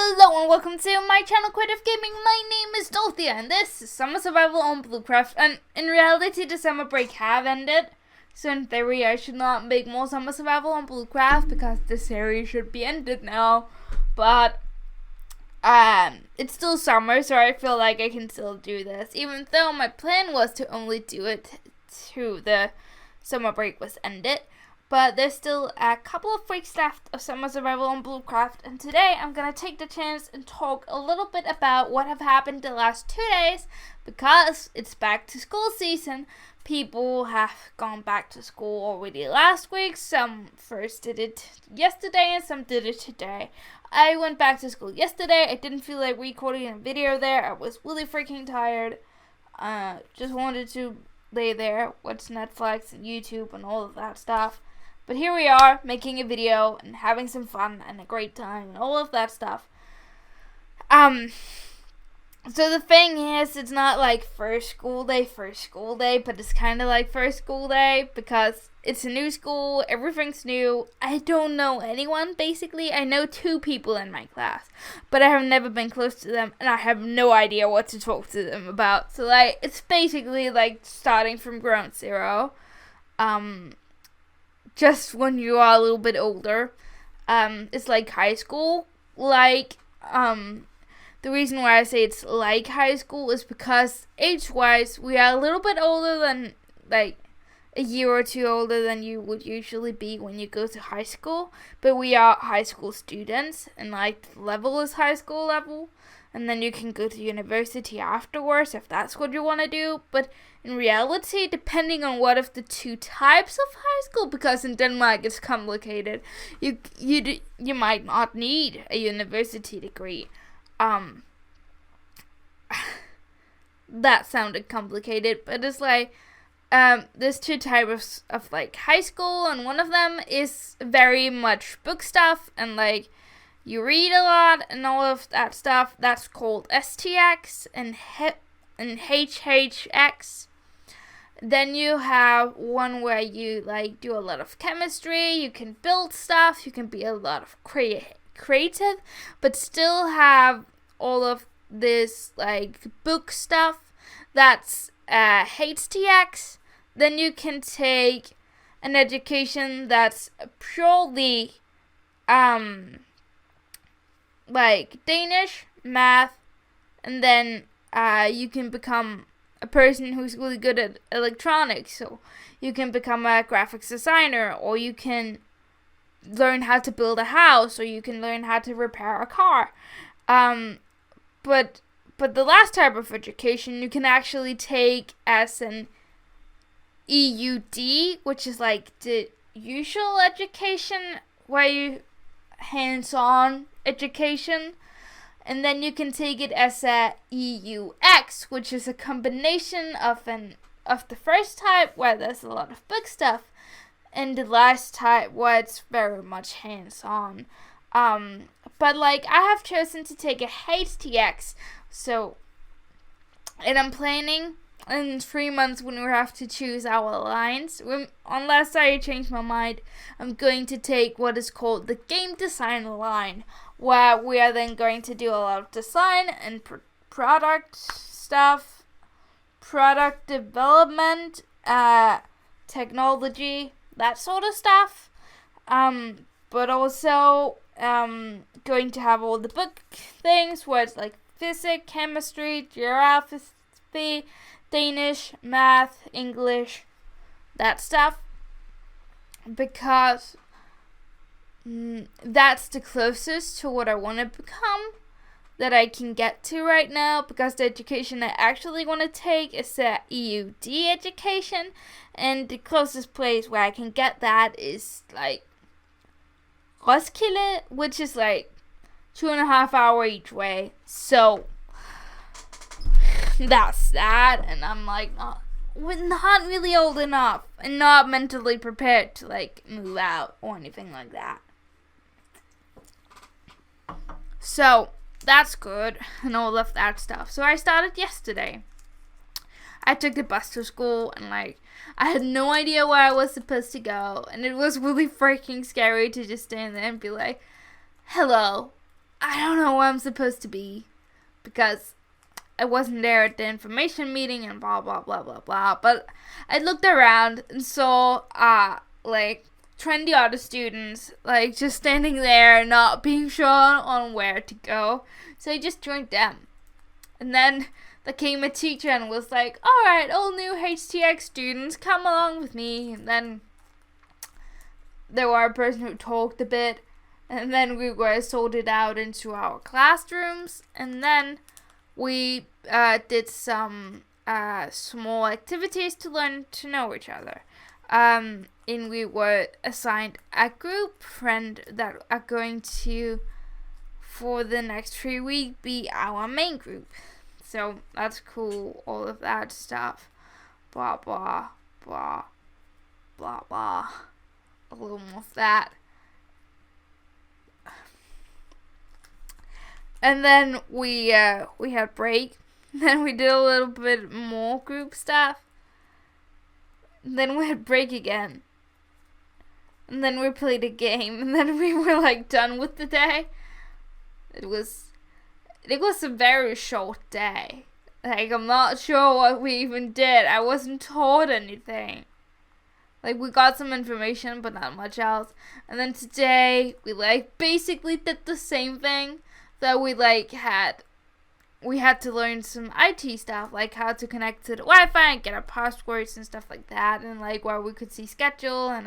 Hello and welcome to my channel, Creative Gaming. My name is Dorothea and this is Summer Survival on BlueCraft. And in reality, the summer break have ended. So in theory, I should not make more Summer Survival on BlueCraft because the series should be ended now. But it's still summer, so I feel like I can still do this. Even though my plan was to only do it to the summer break was ended. But there's still a couple of weeks left of Summer Survival on BlueCraft, and today I'm gonna take the chance and talk a little bit about what have happened the last 2 days, because it's back to school season. People have gone back to school already last week. Some first did it yesterday and some did it today. I went back to school yesterday. I didn't feel like recording a video there. I was really freaking tired. Just wanted to lay there, watch Netflix and YouTube and all of that stuff. But here we are, making a video and having some fun and a great time and all of that stuff. So the thing is, it's not like first school day, but it's kind of like first school day because it's a new school, everything's new. I don't know anyone, basically. I know 2 people in my class, but I have never been close to them and I have no idea what to talk to them about. So like, it's basically like starting from ground zero. Just when you are a little bit older. It's like high school. Like, the reason why I say it's like high school is because age-wise, we are a little bit older than, like, a year or 2 older than you would usually be when you go to high school. But we are high school students, and, like, the level is high school level. And then you can go to university afterwards if that's what you want to do. But in reality, depending on what of the 2 types of high school, because in Denmark it's complicated, you might not need a university degree. That sounded complicated, but it's like there's 2 types of like high school, and one of them is very much book stuff and like you read a lot and all of that stuff. That's called STX and HHX. Then you have one where you like do a lot of chemistry, you can build stuff, you can be a lot of creative, but still have all of this like book stuff. That's HTX. Then you can take an education that's purely like Danish, math, and then you can become a person who's really good at electronics. So you can become a graphics designer, or you can learn how to build a house, or you can learn how to repair a car. But the last type of education you can actually take as an EUD, which is like the usual education where you hands-on education, and then you can take it as a EUX, which is a combination of the first type where there's a lot of book stuff, and the last type where it's very much hands-on. But like I have chosen to take a HTX, so, and I'm planning in 3 months when we have to choose our lines. Unless I change my mind, I'm going to take what is called the game design line, where we are then going to do a lot of design and product stuff, product development, technology, that sort of stuff. But also going to have all the book things where it's like physics, chemistry, geography, Danish, math, English, that stuff, because that's the closest to what I want to become that I can get to right now, because the education I actually want to take is a EUD education, and the closest place where I can get that is like Roskilde, which is like 2.5 hours each way. So that's that, and I'm like not really old enough and not mentally prepared to like move out or anything like that. So that's good and all of that stuff. So I started yesterday. I took the bus to school and like I had no idea where I was supposed to go, and it was really freaking scary to just stand there and be like, hello, I don't know where I'm supposed to be because I wasn't there at the information meeting and blah blah blah blah blah. But I looked around and saw like 20 other students like just standing there not being sure on where to go. So I just joined them. And then there came a teacher and was like, alright, all new HTX students, come along with me. And then there were a person who talked a bit. And then we were sorted out into our classrooms. And then we did some small activities to learn to know each other. And we were assigned a group friend that are going to, for the next 3 weeks, be our main group. So that's cool, all of that stuff. Blah, blah, blah, blah, blah. A little more of that. And then we had break. Then we did a little bit more group stuff. And then we had break again. And then we played a game. And then we were like done with the day. It was a very short day. Like, I'm not sure what we even did. I wasn't taught anything. Like, we got some information, but not much else. And then today, we like basically did the same thing that we had to learn some IT stuff, like how to connect to the Wi-Fi and get our passwords and stuff like that, and like where we could see schedule and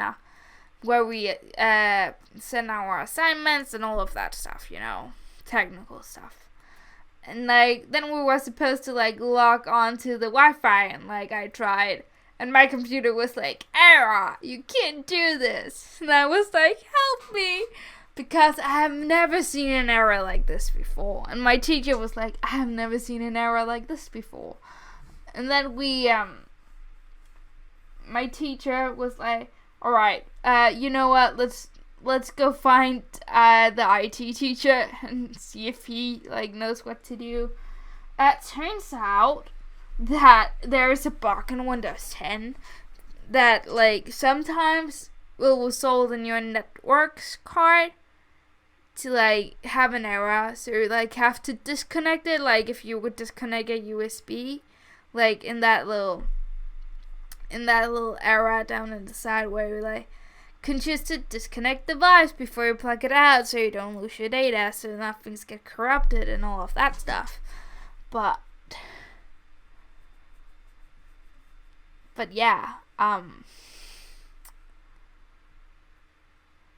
where we send our assignments and all of that stuff, you know, technical stuff. And like then we were supposed to like log on to the Wi-Fi, and like I tried, and my computer was like, error, you can't do this. And I was like, help me. Because I have never seen an error like this before. And my teacher was like, I have never seen an error like this before. And then my teacher was like, alright, you know what, let's go find the IT teacher and see if he like knows what to do. It turns out that there is a bug in Windows 10 that like sometimes will result in your networks card to like have an error, so you like have to disconnect it, like if you would disconnect a USB, like in that little area down in the side where you like can choose to disconnect the device before you plug it out so you don't lose your data, so nothing's get corrupted and all of that stuff. But yeah,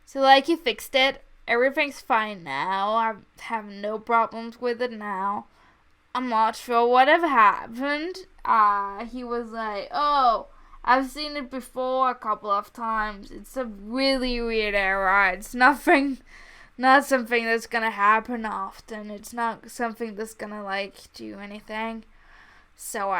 so like he fixed it. Everything's fine now. I have no problems with it now. I'm not sure whatever happened. He was like, oh, I've seen it before a couple of times. It's a really weird error. It's not something that's gonna happen often. It's not something that's gonna like do anything. So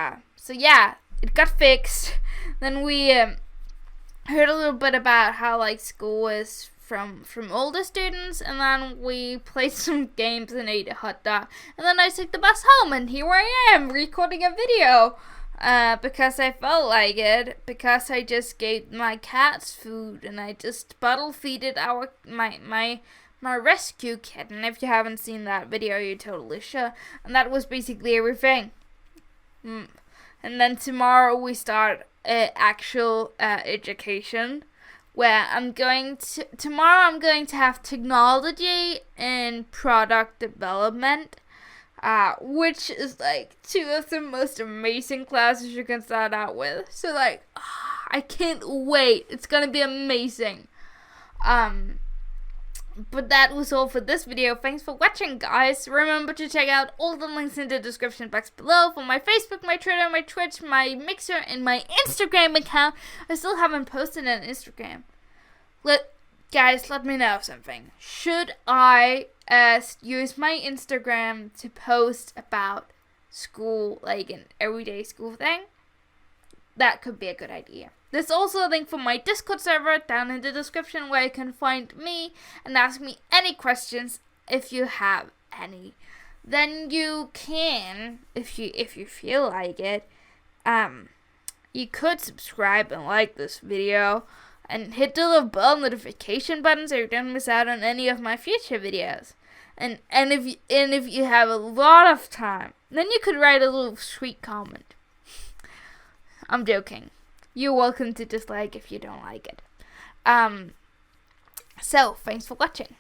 yeah, it got fixed. Then we heard a little bit about how like school is from older students, and then we played some games and ate a hot dog, and then I took the bus home, and here I am recording a video because I felt like it, because I just gave my cats food and I just bottle feeded my rescue kitten. If you haven't seen that video, you totally should. And that was basically everything. And then tomorrow we start actual education, where tomorrow I'm going to have technology and product development, which is like two of the most amazing classes you can start out with. So like, I can't wait. It's gonna be amazing. But that was all for this video. Thanks for watching, guys. Remember to check out all the links in the description box below for my Facebook, my Twitter, my Twitch, my Mixer, and my Instagram account. I still haven't posted on Instagram. Guys, let me know something. Should I use my Instagram to post about school, like an everyday school thing? That could be a good idea. There's also a link for my Discord server down in the description where you can find me and ask me any questions if you have any. Then you can, if you feel like it, you could subscribe and like this video and hit the little bell notification button so you don't miss out on any of my future videos. And if you have a lot of time, then you could write a little sweet comment. I'm joking. You're welcome to dislike if you don't like it. So thanks for watching.